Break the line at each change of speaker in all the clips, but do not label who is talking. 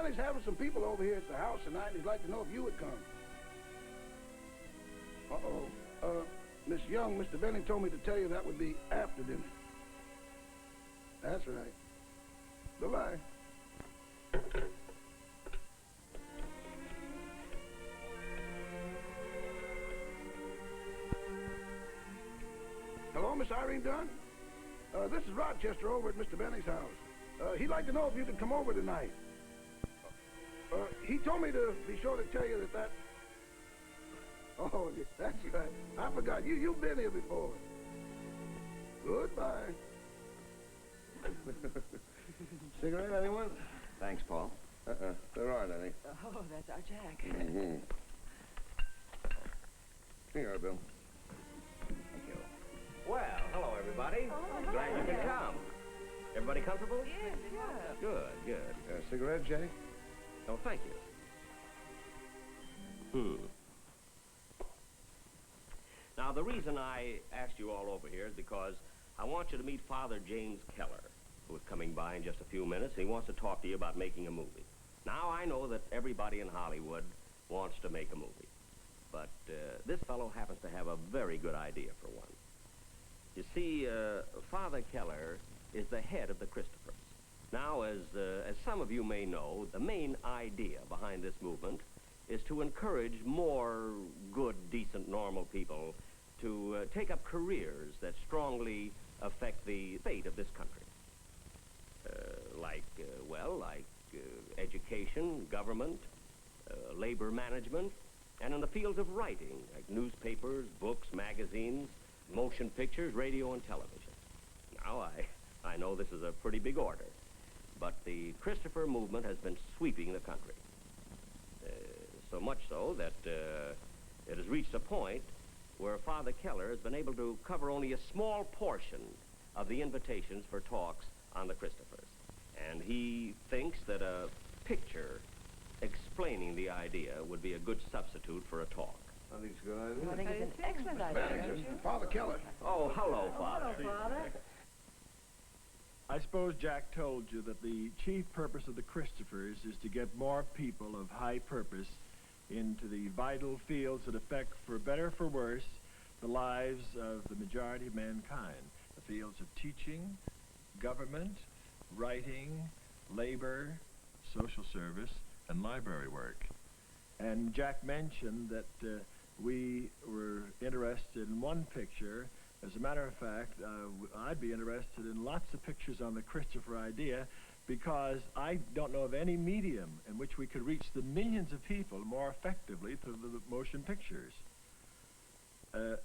Benny's having some people over here at the house tonight, and he'd like to know if you would come. Uh-oh. Miss Young, Mr. Benny told me to tell you that would be after dinner. That's right. Bye-bye. Hello, Miss Irene Dunn? This is Rochester over at Mr. Benny's house. He'd like to know if you could come over tonight. He told me to be sure to tell you that... Oh, that's right. I forgot. You've been here before. Goodbye.
Cigarette, anyone?
Thanks, Paul.
There aren't any.
Oh, that's our Jack.
Mm-hmm. Here you are, Bill.
Thank you. Well, hello, everybody.
Oh,
Glad you could come. Everybody comfortable?
Yes, yeah.
Good.
Cigarette, Jay?
Oh, thank you. Now, the reason I asked you all over here is because I want you to meet Father James Keller, who is coming by in just a few minutes. He wants to talk to you about making a movie. Now, I know that everybody in Hollywood wants to make a movie, but this fellow happens to have a very good idea for one. You see, Father Keller is the head of the Christophers. Now, as some of you may know, the main idea behind this movement is to encourage more good, decent, normal people to take up careers that strongly affect the fate of this country. Like education, government, labor management, and in the fields of writing, like newspapers, books, magazines, motion pictures, radio, and television. Now, I know this is a pretty big order, but the Christopher movement has been sweeping the country. So much so that it has reached a point where Father Keller has been able to cover only a small portion of the invitations for talks on the Christophers. And he thinks that a picture explaining the idea would be a good substitute for a talk.
I think it's a good idea.
I think it's an excellent idea.
Father Keller.
Oh, hello, Father.
Hello, Father.
I suppose Jack told you that the chief purpose of the Christophers is to get more people of high purpose into the vital fields that affect, for better or for worse, the lives of the majority of mankind. The fields of teaching, government, writing, labor, social service, and library work. And Jack mentioned that we were interested in one picture. As a matter of fact, I'd be interested in lots of pictures on the Christopher idea, because I don't know of any medium in which we could reach the millions of people more effectively through the motion pictures.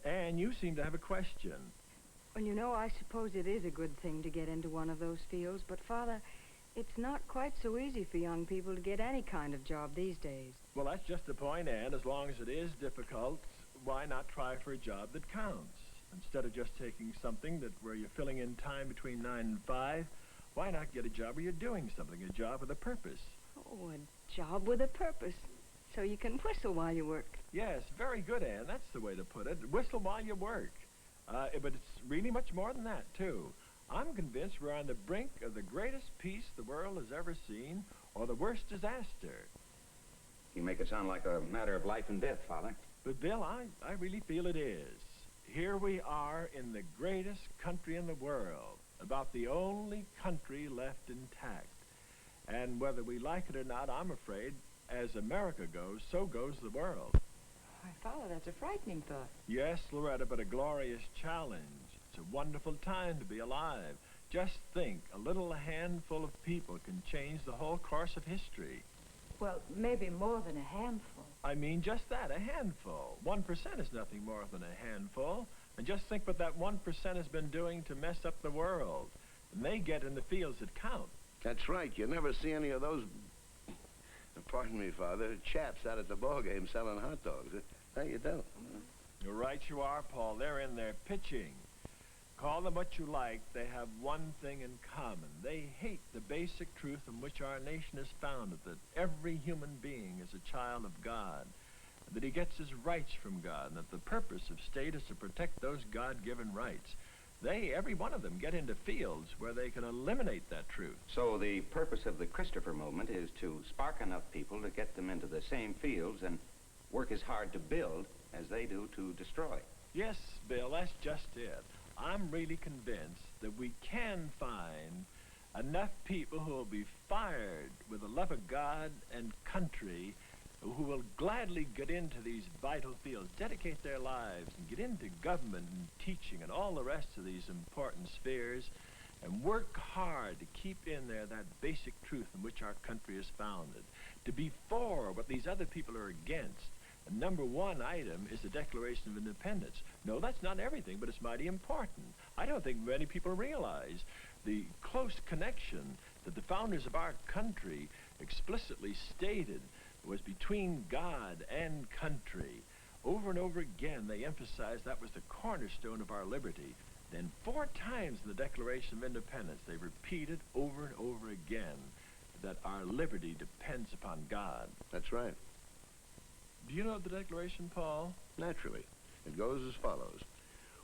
And you seem to have a question.
Well, you know, I suppose it is a good thing to get into one of those fields, but, Father, it's not quite so easy for young people to get any kind of job these days.
Well, that's just the point, Ann. As long as it is difficult, why not try for a job that counts? Instead of just taking something where you're filling in time between 9 and 5, why not get a job where you're doing something, a job with a purpose?
Oh, a job with a purpose, so you can whistle while you work.
Yes, very good, Ann. That's the way to put it. Whistle while you work. But it's really much more than that, too. I'm convinced we're on the brink of the greatest peace the world has ever seen, or the worst disaster.
You make it sound like a matter of life and death, Father.
But, Bill, I really feel it is. Here we are in the greatest country in the world, about the only country left intact. And whether we like it or not, I'm afraid, as America goes, so goes the world.
Why, Father, that's a frightening thought.
Yes, Loretta, but a glorious challenge. It's a wonderful time to be alive. Just think, a little handful of people can change the whole course of history.
Well, maybe more than a handful.
I mean, just that, a handful. 1% is nothing more than a handful. And just think what that 1% has been doing to mess up the world. And they get in the fields that count.
That's right. You never see any of those, pardon me, Father, chaps out at the ball game selling hot dogs. No, you don't.
You're right you are, Paul. They're in there pitching. Call them what you like, they have one thing in common. They hate the basic truth on which our nation is founded, that every human being is a child of God, that he gets his rights from God, and that the purpose of state is to protect those God-given rights. every one of them, get into fields where they can eliminate that truth.
So the purpose of the Christopher movement is to spark enough people to get them into the same fields and work as hard to build as they do to destroy.
Yes, Bill, that's just it. I'm really convinced that we can find enough people who will be fired with a love of God and country, who will gladly get into these vital fields, dedicate their lives, and get into government and teaching and all the rest of these important spheres, and work hard to keep in there that basic truth in which our country is founded, to be for what these other people are against. And number one item is the Declaration of Independence. No, that's not everything, but it's mighty important. I don't think many people realize the close connection that the founders of our country explicitly stated was between God and country. Over and over again, they emphasized that was the cornerstone of our liberty. Then 4 times in the Declaration of Independence, they repeated over and over again that our liberty depends upon God.
That's right.
Do you know the Declaration, Paul?
Naturally. It goes as follows.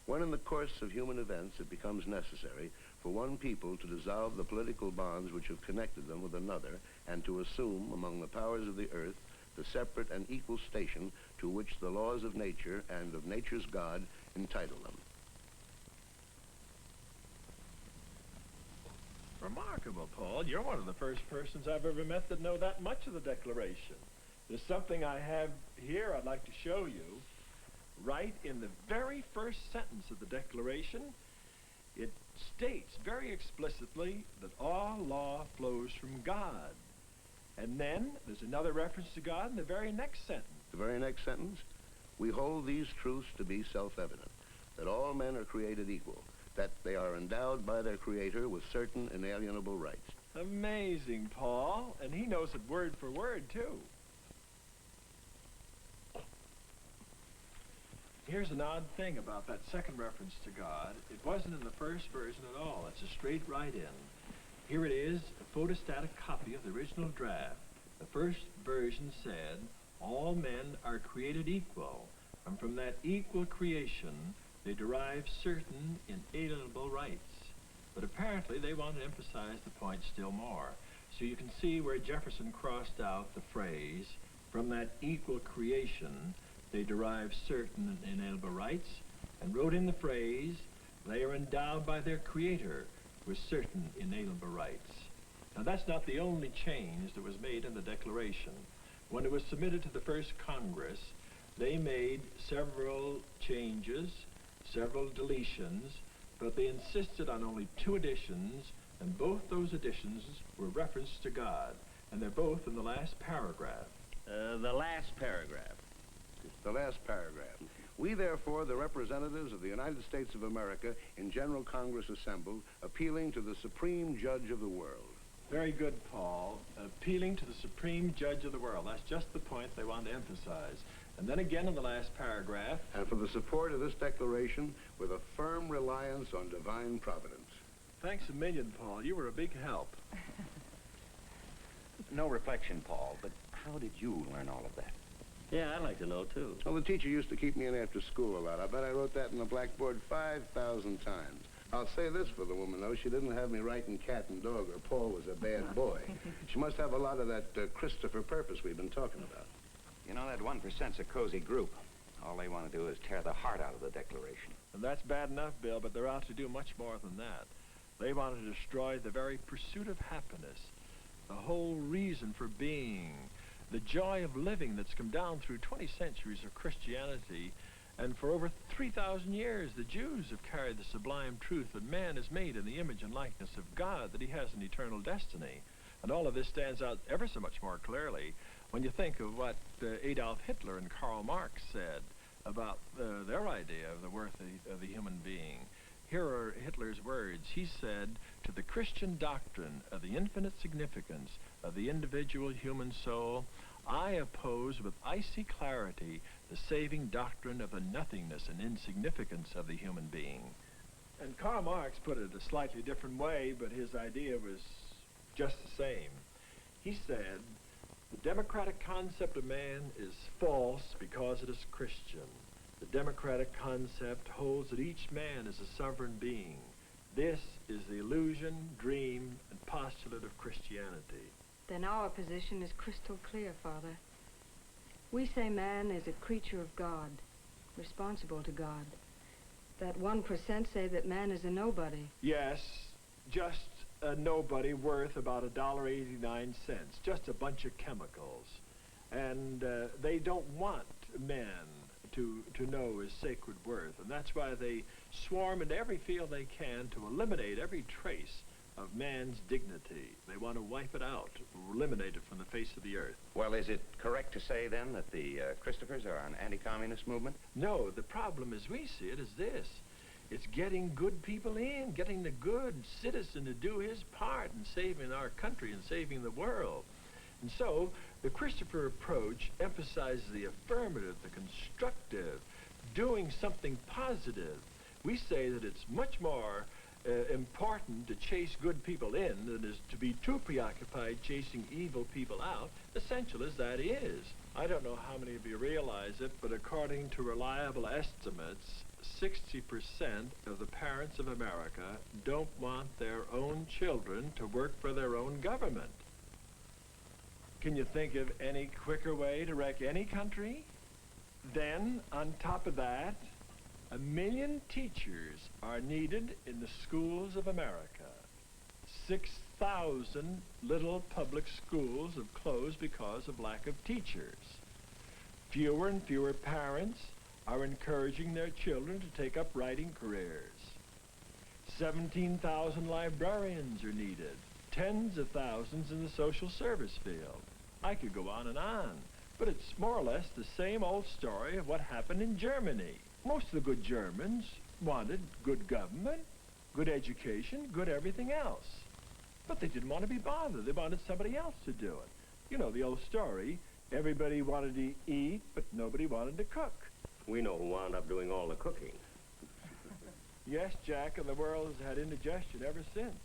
When in the course of human events it becomes necessary for one people to dissolve the political bonds which have connected them with another, and to assume among the powers of the earth the separate and equal station to which the laws of nature and of nature's God entitle them.
Remarkable, Paul. You're one of the first persons I've ever met that know that much of the Declaration. There's something I have here I'd like to show you. Right in the very first sentence of the Declaration, it states very explicitly that all law flows from God. And then there's another reference to God in the very next sentence.
The very next sentence, we hold these truths to be self-evident, that all men are created equal, that they are endowed by their Creator with certain inalienable rights.
Amazing, Paul. And he knows it word for word, too. Here's an odd thing about that second reference to God. It wasn't in the first version at all. It's a straight right-in. Here it is, a photostatic copy of the original draft. The first version said, all men are created equal, and from that equal creation, they derive certain inalienable rights. But apparently, they want to emphasize the point still more. So you can see where Jefferson crossed out the phrase, from that equal creation, they derive certain inalienable rights, and wrote in the phrase, they are endowed by their Creator with certain inalienable rights. Now that's not the only change that was made in the Declaration. When it was submitted to the first Congress, they made several changes, several deletions, but they insisted on only 2 additions, and both those additions were referenced to God, and they're both in the last paragraph.
The last paragraph.
The last paragraph. We, therefore, the representatives of the United States of America in General Congress assembled, appealing to the Supreme Judge of the world.
Very good, Paul. Appealing to the Supreme Judge of the world. That's just the point they want to emphasize. And then again in the last paragraph.
And for the support of this declaration with a firm reliance on divine providence.
Thanks a million, Paul. You were a big help.
No reflection, Paul, but how did you learn all of that?
Yeah, I'd like to know, too.
Well, the teacher used to keep me in after school a lot. I bet I wrote that in the blackboard 5,000 times. I'll say this for the woman, though. She didn't have me writing cat and dog, or Paul was a bad boy. She must have a lot of that Christopher purpose we've been talking about.
You know, that 1%'s a cozy group. All they want to do is tear the heart out of the Declaration.
And that's bad enough, Bill, but they're out to do much more than that. They want to destroy the very pursuit of happiness, the whole reason for being, the joy of living that's come down through 20 centuries of Christianity. And for over 3,000 years, the Jews have carried the sublime truth that man is made in the image and likeness of God, that he has an eternal destiny. And all of this stands out ever so much more clearly when you think of what Adolf Hitler and Karl Marx said about their idea of the worth of the human being. Here are Hitler's words. He said, to the Christian doctrine of the infinite significance of the individual human soul, I oppose with icy clarity the saving doctrine of the nothingness and insignificance of the human being. And Karl Marx put it a slightly different way, but his idea was just the same. He said, the democratic concept of man is false because it is Christian. The democratic concept holds that each man is a sovereign being. This is the illusion, dream, and postulate of Christianity.
Then our position is crystal clear, Father. We say man is a creature of God, responsible to God. That 1% say that man is a nobody.
Yes, just a nobody worth about $1.89, just a bunch of chemicals. And they don't want men to know his sacred worth, and that's why they swarm into every field they can to eliminate every trace of man's dignity. They want to wipe it out, eliminate it from the face of the earth.
Well, is it correct to say, then, that the Christophers are an anti-communist movement?
No, the problem as we see it is this. It's getting good people in, getting the good citizen to do his part in saving our country and saving the world. And so, the Christopher approach emphasizes the affirmative, the constructive, doing something positive. We say that it's much more important to chase good people in than is to be too preoccupied chasing evil people out, essential as that is. I don't know how many of you realize it, but according to reliable estimates, 60% of the parents of America don't want their own children to work for their own government. Can you think of any quicker way to wreck any country? Then, on top of that, 1 million teachers are needed in the schools of America. 6,000 little public schools have closed because of lack of teachers. Fewer and fewer parents are encouraging their children to take up writing careers. 17,000 librarians are needed. Tens of thousands in the social service field. I could go on, but it's more or less the same old story of what happened in Germany. Most of the good Germans wanted good government, good education, good everything else. But they didn't want to be bothered. They wanted somebody else to do it. You know the old story, everybody wanted to eat, but nobody wanted to cook.
We know who wound up doing all the cooking.
Yes, Jack, and the world has had indigestion ever since.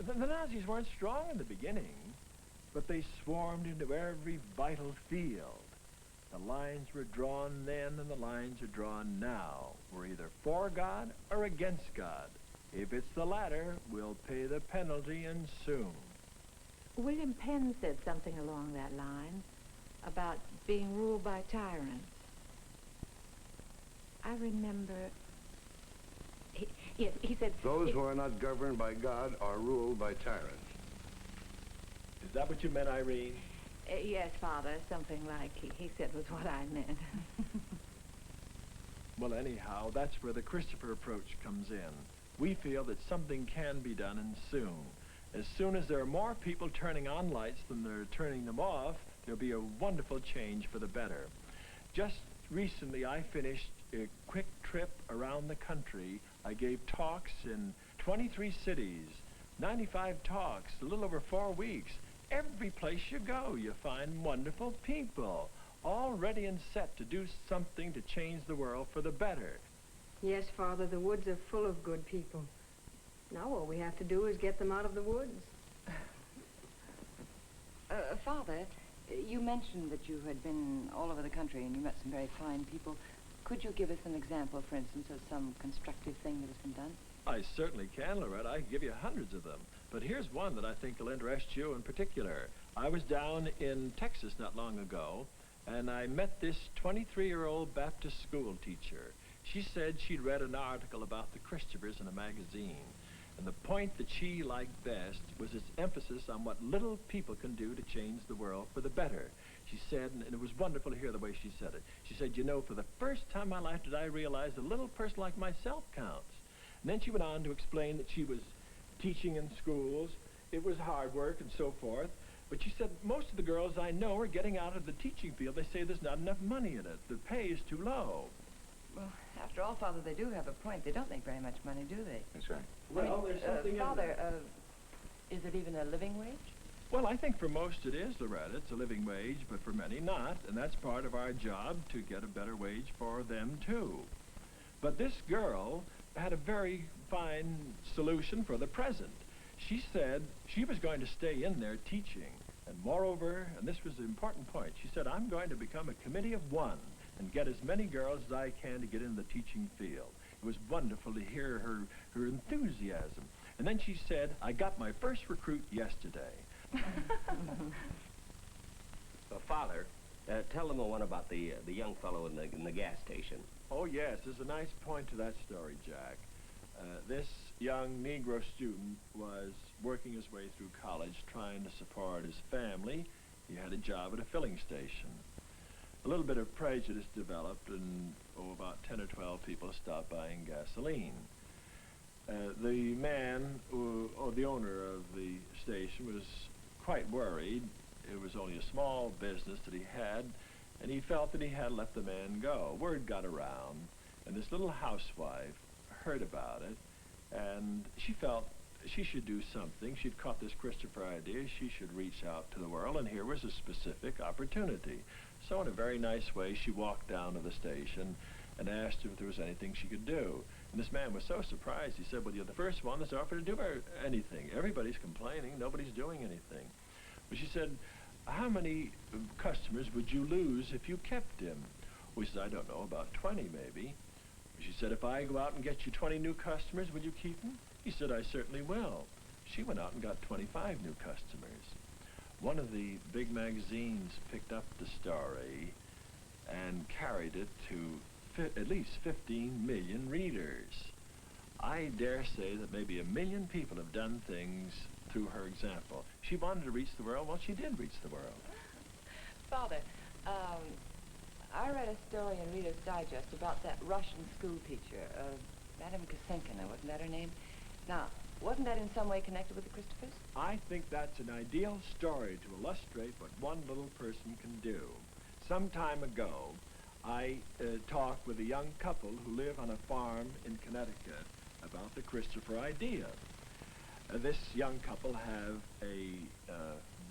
The Nazis weren't strong in the beginning, but they swarmed into every vital field. The lines were drawn then and the lines are drawn now. We're either for God or against God. If it's the latter, we'll pay the penalty and soon.
William Penn said something along that line about being ruled by tyrants. I remember... He said...
Those who are not governed by God are ruled by tyrants.
Is that what you meant, Irene?
Yes, Father, something like he said was what I meant.
Well, anyhow, that's where the Christopher approach comes in. We feel that something can be done, and soon. As soon as there are more people turning on lights than they're turning them off, there'll be a wonderful change for the better. Just recently, I finished a quick trip around the country. I gave talks in 23 cities, 95 talks, a little over 4 weeks. Every place you go, you find wonderful people, all ready and set to do something to change the world for the better.
Yes, Father, the woods are full of good people. Now all we have to do is get them out of the woods.
Father, you mentioned that you had been all over the country and you met some very fine people. Could you give us an example, for instance, of some constructive thing that has been done?
I certainly can, Loretta. I can give you hundreds of them. But here's one that I think will interest you in particular. I was down in Texas not long ago, and I met this 23-year-old Baptist school teacher. She said she'd read an article about the Christophers in a magazine, and the point that she liked best was its emphasis on what little people can do to change the world for the better. She said, and it was wonderful to hear the way she said it, she said, you know, for the first time in my life did I realize a little person like myself counts. And then she went on to explain that she was teaching in schools. It was hard work and so forth. But she said, most of the girls I know are getting out of the teaching field. They say there's not enough money in it. The pay is too low.
Well, after all, Father, they do have a point. They don't make very much money, do they?
That's right.
Well, there's something
Father,
in there.
is it even a living wage?
Well, I think for most it is, Loretta. It's a living wage, but for many not. And that's part of our job, to get a better wage for them, too. But this girl had a very fine solution for the present. She said she was going to stay in there teaching. And moreover, and this was the important point, she said, I'm going to become a committee of one. and get as many girls as I can to get in the teaching field. It was wonderful to hear her enthusiasm. And then she said, I got my first recruit yesterday.
Father, tell them the one about the young fellow in the gas station.
Oh, yes, there's a nice point to that story, Jack. This young Negro student was working his way through college, trying to support his family. He had a job at a filling station. A little bit of prejudice developed, and about 10 or 12 people stopped buying gasoline. The man, or the owner of the station, was quite worried. It was only a small business that he had, and he felt that he had let the man go. Word got around, and this little housewife heard about it, and she felt she should do something. She'd caught this Christopher idea. She should reach out to the world, and here was a specific opportunity. So in a very nice way, she walked down to the station and asked him if there was anything she could do. And this man was so surprised. He said, well, you're the first one that's offered to do anything. Everybody's complaining. Nobody's doing anything. But she said, how many customers would you lose if you kept him? Well, he said, I don't know, about 20 maybe. She said, if I go out and get you 20 new customers, will you keep them? He said, I certainly will. She went out and got 25 new customers. One of the big magazines picked up the story and carried it to at least 15 million readers. I dare say that maybe 1 million people have done things through her example. She wanted to reach the world. Well, she did reach the world.
Father, I read a story in Reader's Digest about that Russian school teacher, Madame Kosenkina, wasn't that her name? Now, wasn't that in some way connected with the Christophers?
I think that's an ideal story to illustrate what one little person can do. Some time ago, I talked with a young couple who live on a farm in Connecticut about the Christopher idea. This young couple have a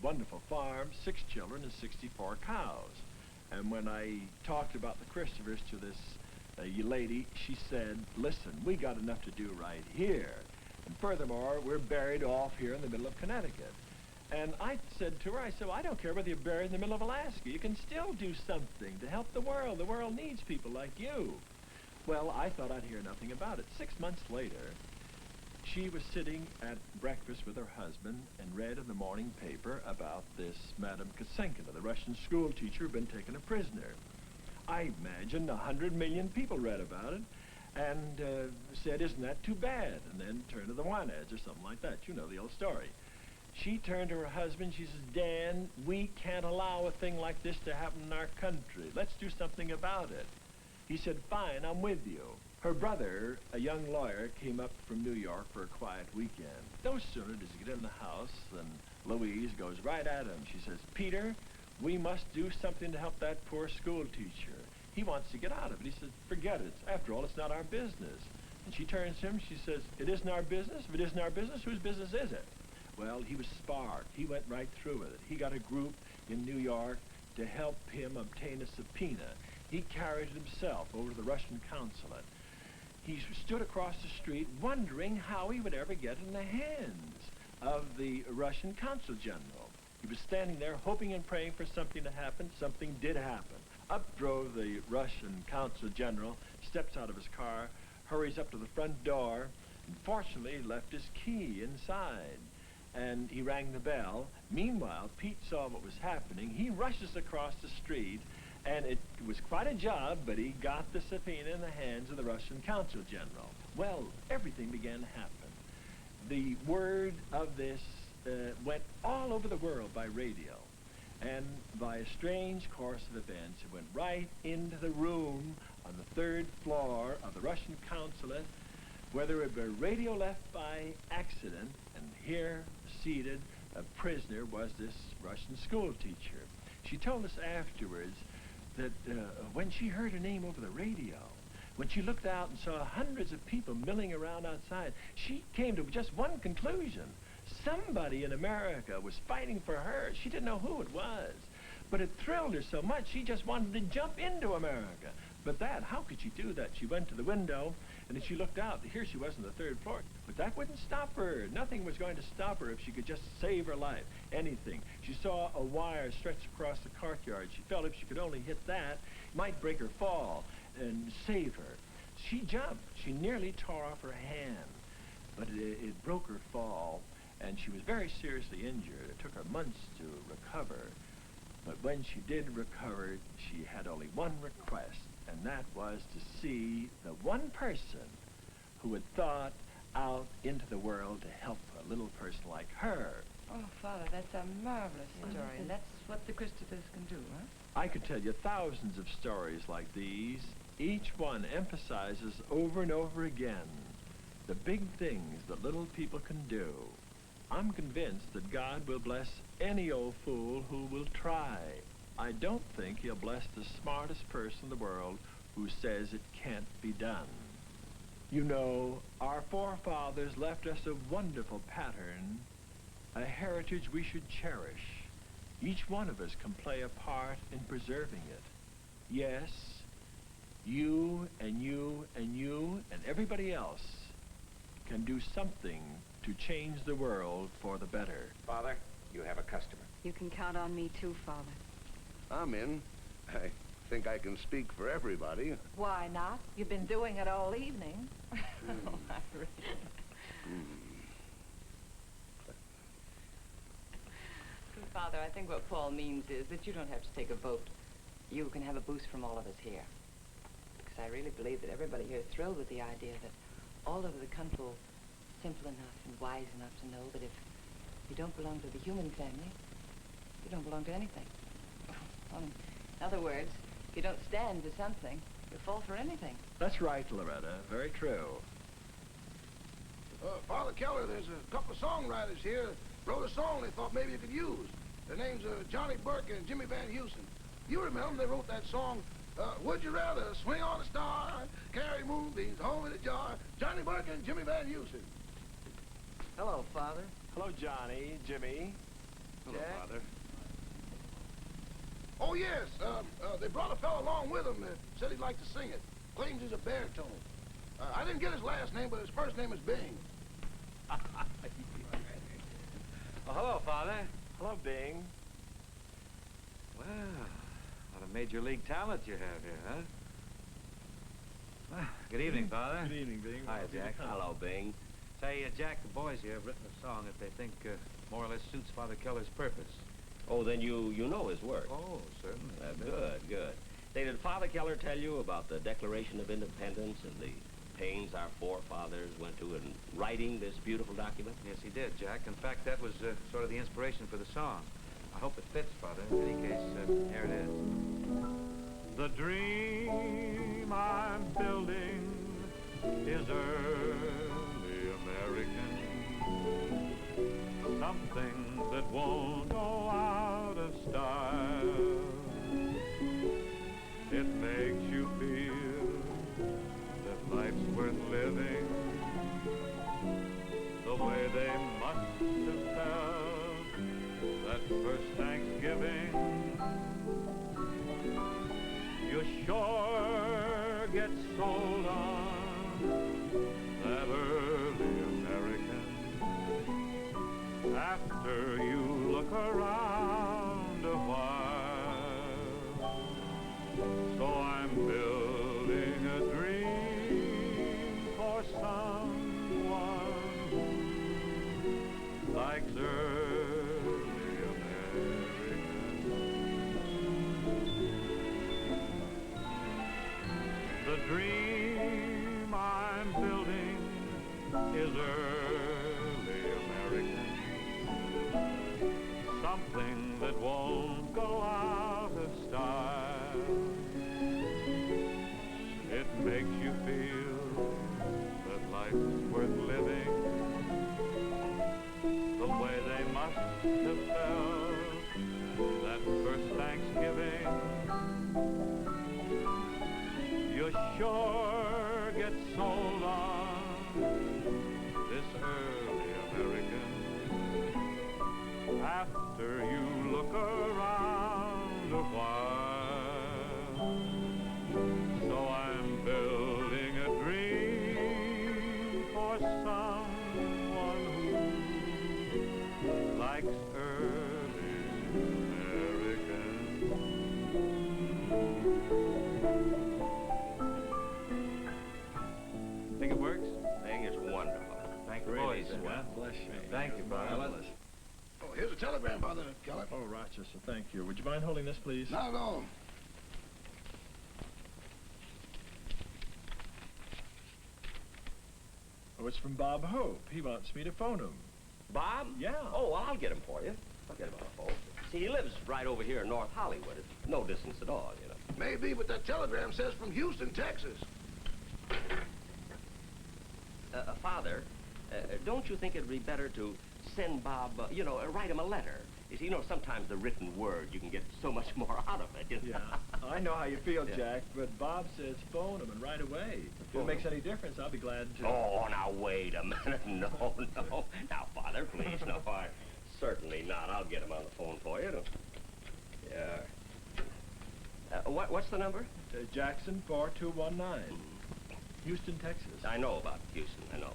wonderful farm, 6 children, and 64 cows. And when I talked about the Christophers to this lady, she said, listen, we got enough to do right here. And furthermore, we're buried off here in the middle of Connecticut. And I said to her, I said, well, I don't care whether you're buried in the middle of Alaska. You can still do something to help the world. The world needs people like you. Well, I thought I'd hear nothing about it. 6 months later, she was sitting at breakfast with her husband and read in the morning paper about this Madame Kosenkina, the Russian school teacher who'd been taken a prisoner. I imagine 100 million people read about it and said, isn't that too bad? And then turned to the want ads or something like that. You know the old story. She turned to her husband. She says, Dan, we can't allow a thing like this to happen in our country. Let's do something about it. He said, fine, I'm with you. Her brother, a young lawyer, came up from New York for a quiet weekend. No sooner does he get in the house than Louise goes right at him. She says, Peter, we must do something to help that poor school teacher. He wants to get out of it. He says, forget it. After all, it's not our business. And she turns to him. She says, it isn't our business? If it isn't our business, whose business is it? Well, he was sparked. He went right through with it. He got a group in New York to help him obtain a subpoena. He carried it himself over to the Russian consulate. He stood across the street wondering how he would ever get in the hands of the Russian consul general. He was standing there hoping and praying for something to happen. Something did happen. Up drove the Russian consul general, steps out of his car, hurries up to the front door, and fortunately left his key inside. And he rang the bell. Meanwhile, Pete saw what was happening. He rushes across the street, and it was quite a job, but he got the subpoena in the hands of the Russian consul general. Well, everything began to happen. The word of this went all over the world by radio. And by a strange course of events, it went right into the room on the 3rd floor of the Russian consulate, where there had been radio left by accident, and here, seated, a prisoner, was this Russian school teacher. She told us afterwards that when she heard her name over the radio, when she looked out and saw hundreds of people milling around outside, she came to just one conclusion. Somebody in America was fighting for her. She didn't know who it was, but it thrilled her so much she just wanted to jump into America. But Dad, how could she do that? She went to the window, and then she looked out. Here she was on the third floor. But that wouldn't stop her. Nothing was going to stop her if she could just save her life. Anything. She saw a wire stretched across the courtyard. She felt if she could only hit that, it might break her fall and save her. She jumped. She nearly tore off her hand. But it broke her fall, and she was very seriously injured. It took her months to recover. But when she did recover, she had only one request, and that was to see the one person who had thought out into the world to help a little person like her.
Oh, Father, that's a marvelous story, and that's what the Christophers can do, huh?
I could tell you thousands of stories like these. Each one emphasizes over and over again the big things that little people can do. I'm convinced that God will bless any old fool who will try. I don't think he'll bless the smartest person in the world who says it can't be done. You know, our forefathers left us a wonderful pattern, a heritage we should cherish. Each one of us can play a part in preserving it. Yes, you and you and you and everybody else can do something to change the world for the better.
Father, you have a customer.
You can count on me too, Father.
I'm in. I think I can speak for everybody.
Why not? You've been doing it all evening. Oh, I really... Father, I think what Paul means is that you don't have to take a vote. You can have a boost from all of us here. Because I really believe that everybody here is thrilled with the idea that all over the country are simple enough and wise enough to know that if you don't belong to the human family, you don't belong to anything. In other words, if you don't stand for something, you fall for anything.
That's right, Loretta. Very true.
Father Keller, there's a couple of songwriters here wrote a song they thought maybe you could use. Their names are Johnny Burke and Jimmy Van Heusen. You remember them? They wrote that song, Would You Rather Swing on a Star, Carry Moonbeams Home in a Jar, Johnny Burke and Jimmy Van Heusen.
Hello, Father.
Hello, Johnny, Jimmy.
Hello,
Jack?
Father.
Oh, yes. They brought a fellow along with them that said he'd like to sing it. Claims he's a baritone. I didn't get his last name, but his first name is Bing.
Oh, hello, Father.
Hello, Bing.
Well, what a major league talent you have here, huh? Well, good evening, Father.
Good evening, Bing.
Hi, Jack.
Hello, Bing.
Say, Jack, the boys here have written a song that they think more or less suits Father Keller's purpose.
Oh, then you know his work.
Oh, certainly.
Good. Say, did Father Keller tell you about the Declaration of Independence and the pains our forefathers went to in writing this beautiful document?
Yes, he did, Jack. In fact, that was sort of the inspiration for the song. I hope it fits, Father. In any case, here it is. The dream I'm building is early American. Something that won't go out of style. It makes you feel that life's worth living the way they must have felt that first Thanksgiving. You sure get sold on that early American after you look around a while. So I'm building a dream for someone who likes early American. The dream I'm building is early American. Something that won't go out of style. It makes you feel that life's worth living the way they must have felt that first Thanksgiving. You sure get sold on this early American after you look around a while. So Thank you, Father.
Marvelous.
Oh, here's a telegram, Father Keller.
Oh, Rochester, thank you. Would you mind holding this, please?
Not at all.
Oh, it's from Bob Hope. He wants me to phone him.
Bob?
Yeah.
Oh, well, I'll get him for you. I'll get him on the phone. See, he lives right over here in North Hollywood. It's no distance at all, you know.
Maybe, but that telegram says from Houston, Texas.
Father, don't you think it'd be better to send Bob, write him a letter? You see, sometimes the written word, you can get so much more out of it. You know?
Yeah, I know how you feel,
Yeah.
Jack, but Bob says phone him and right away. If it makes any difference, I'll be glad to.
Oh, now, wait a minute. No. Now, Father, please, no, certainly not. I'll get him on the phone for you. Yeah. What's the number?
Jackson 4219. Houston, Texas.
I know about Houston, I know.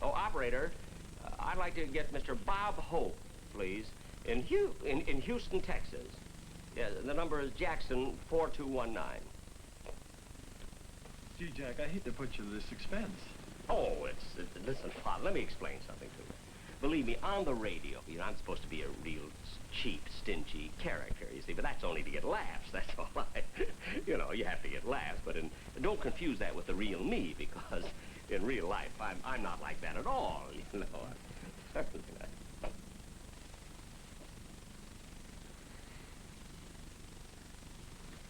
Oh, operator, I'd like to get Mr. Bob Hope, please, in Houston, Texas. Yeah, the number is Jackson 4219.
Gee, Jack, I hate to put you to this expense.
Oh, listen, Father, let me explain something to you. Believe me, on the radio, I'm supposed to be a real cheap, stingy character, you see, but that's only to get laughs, that's all right. You have to get laughs, but don't confuse that with the real me, because in real life, I'm not like that at all, Certainly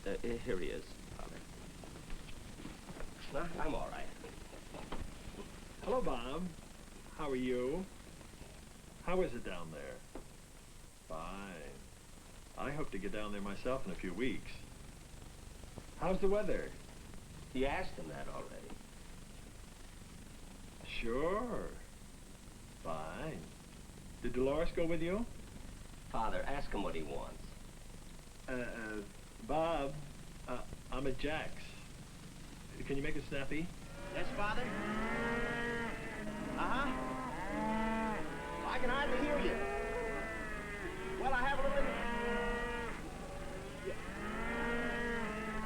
not. Here he is, Father. No, I'm all right.
Hello, Bob. How are you? How is it down there? Fine. I hope to get down there myself in a few weeks. How's the weather?
You asked him that already.
Sure. Fine. Did Dolores go with you?
Father, ask him what he wants.
Bob, I'm at Jack's. Can you make it snappy?
Yes, Father? Uh-huh. I can hardly hear you. Well, I have a little... Yeah.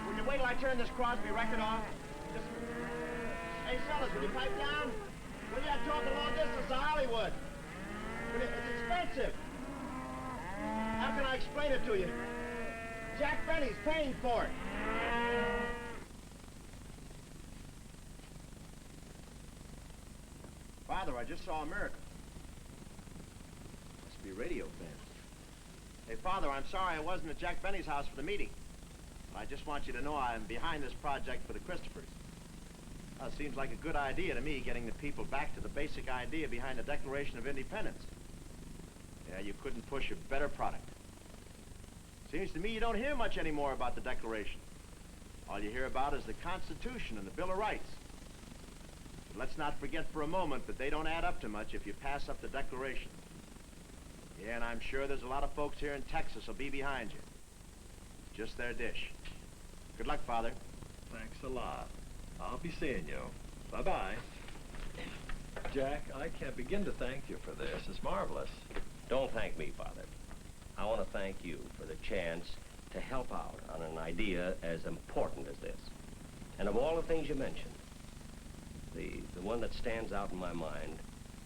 Will you wait till I turn this Crosby record off? Just... Hey, fellas, will you pipe down? Will you have talking long distance to Hollywood? It's expensive. How can I explain it to you? Jack Benny's paying for it. Father, I just saw a miracle. Must be radio fans. Hey, Father, I'm sorry I wasn't at Jack Benny's house for the meeting. But I just want you to know I'm behind this project for the Christophers. Well, it seems like a good idea to me, getting the people back to the basic idea behind the Declaration of Independence. Yeah, you couldn't push a better product. Seems to me you don't hear much anymore about the Declaration. All you hear about is the Constitution and the Bill of Rights. But let's not forget for a moment that they don't add up to much if you pass up the Declaration. Yeah, and I'm sure there's a lot of folks here in Texas will be behind you. Just their dish. Good luck, Father.
Thanks a lot. I'll be seeing you. Bye-bye. Jack, I can't begin to thank you for this. It's marvelous.
Don't thank me, Father. I want to thank you for the chance to help out on an idea as important as this. And of all the things you mentioned, the one that stands out in my mind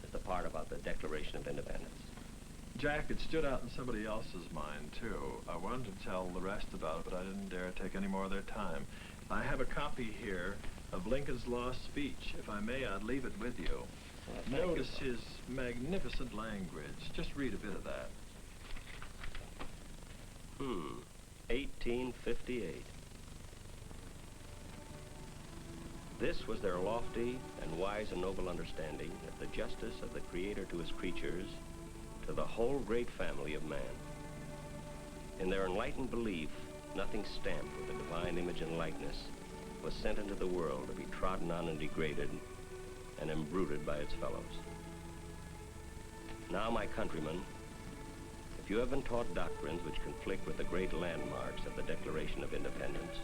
is the part about the Declaration of Independence.
Jack, it stood out in somebody else's mind, too. I wanted to tell the rest about it, but I didn't dare take any more of their time. I have a copy here of Lincoln's lost speech. If I may, I'd leave it with you.
Well,
Notice his magnificent language. Just read a bit of that.
1858. This was their lofty and wise and noble understanding of the justice of the Creator to his creatures, to the whole great family of man. In their enlightened belief, nothing stamped with the divine image and likeness was sent into the world to be trodden on and degraded and embruted by its fellows. Now, my countrymen, if you have been taught doctrines which conflict with the great landmarks of the Declaration of Independence,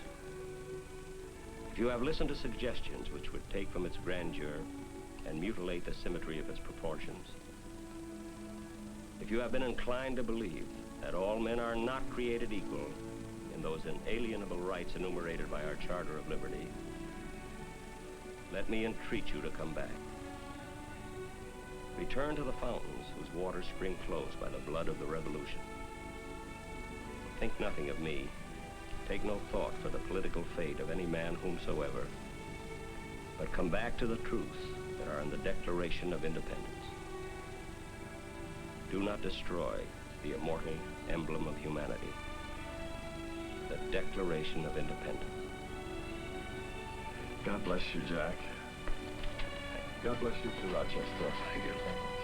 if you have listened to suggestions which would take from its grandeur and mutilate the symmetry of its proportions, if you have been inclined to believe that all men are not created equal in those inalienable rights enumerated by our Charter of Liberty, let me entreat you to come back. Return to the fountains whose waters spring close by the blood of the revolution. Think nothing of me. Take no thought for the political fate of any man whomsoever, but come back to the truths that are in the Declaration of Independence. Do not destroy the immortal emblem of humanity, the Declaration of Independence.
God bless you, Jack. God bless you too, Rochester.
Thank you.